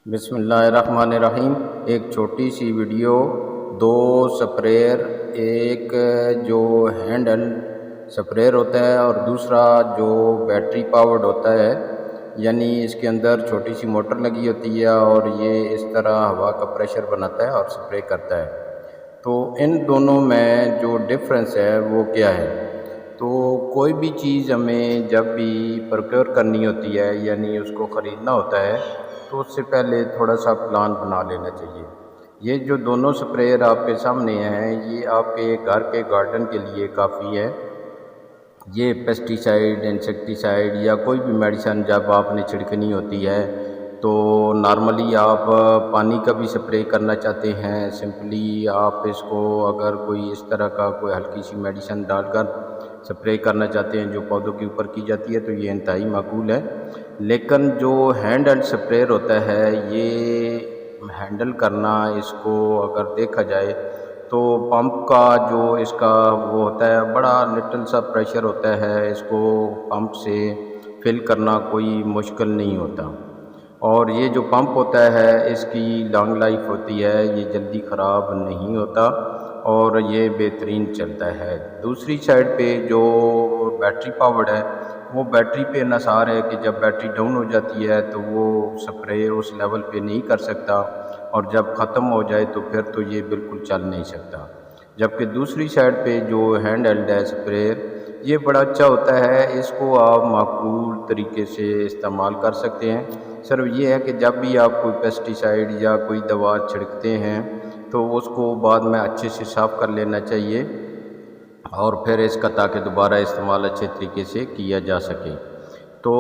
بسم اللہ الرحمن الرحیم۔ ایک چھوٹی سی ویڈیو، دو سپریئر، ایک جو ہینڈل سپریئر ہوتا ہے اور دوسرا جو بیٹری پاورڈ ہوتا ہے، یعنی اس کے اندر چھوٹی سی موٹر لگی ہوتی ہے اور یہ اس طرح ہوا کا پریشر بناتا ہے اور سپرے کرتا ہے۔ تو ان دونوں میں جو ڈفرنس ہے وہ کیا ہے؟ تو کوئی بھی چیز ہمیں جب بھی پروکیور کرنی ہوتی ہے، یعنی اس کو خریدنا ہوتا ہے، تو اس سے پہلے تھوڑا سا پلان بنا لینا چاہیے۔ یہ جو دونوں سپریئر آپ کے سامنے ہیں، یہ آپ کے گھر کے گارڈن کے لیے کافی ہے۔ یہ پیسٹی سائیڈ، انسیکٹیسائیڈ یا کوئی بھی میڈیسن جب آپ نے چھڑکنی ہوتی ہے تو نارملی آپ پانی کا بھی سپرے کرنا چاہتے ہیں، سمپلی آپ اس کو اگر کوئی اس طرح کا کوئی ہلکی سی میڈیسن ڈال کر سپرے کرنا چاہتے ہیں جو پودوں کے اوپر کی جاتی ہے تو یہ انتہائی معقول ہے۔ لیکن جو ہینڈ سپریئر ہوتا ہے، یہ ہینڈل کرنا اس کو اگر دیکھا جائے تو پمپ کا جو اس کا وہ ہوتا ہے، بڑا لٹل سا پریشر ہوتا ہے، اس کو پمپ سے فل کرنا کوئی مشکل نہیں ہوتا، اور یہ جو پمپ ہوتا ہے اس کی لانگ لائف ہوتی ہے، یہ جلدی خراب نہیں ہوتا اور یہ بہترین چلتا ہے۔ دوسری سائڈ پہ جو بیٹری پاورڈ ہے، وہ بیٹری پہ انحصار ہے کہ جب بیٹری ڈاؤن ہو جاتی ہے تو وہ سپرے اس لیول پہ نہیں کر سکتا، اور جب ختم ہو جائے تو پھر تو یہ بالکل چل نہیں سکتا۔ جبکہ دوسری سائڈ پہ جو ہینڈ ہیلڈ ہے سپریئر، یہ بڑا اچھا ہوتا ہے، اس کو آپ معقول طریقے سے استعمال کر سکتے ہیں۔ صرف یہ ہے کہ جب بھی آپ کوئی پیسٹی سائیڈ یا کوئی دوا چھڑکتے ہیں تو اس کو بعد میں اچھے سے صاف کر لینا چاہیے، اور پھر اس کا تاکہ دوبارہ استعمال اچھے طریقے سے کیا جا سکے۔ تو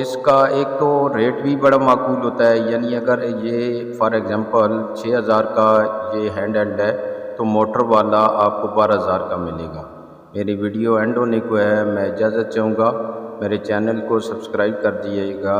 اس کا ایک تو ریٹ بھی بڑا معقول ہوتا ہے، یعنی اگر یہ فار ایگزامپل 6000 کا یہ ہینڈ ہیلڈ ہے تو موٹر والا آپ کو 12000 کا ملے گا۔ میری ویڈیو اینڈ ہونے کو ہے، میں اجازت چاہوں گا، میرے چینل کو سبسکرائب کر دیجیے گا۔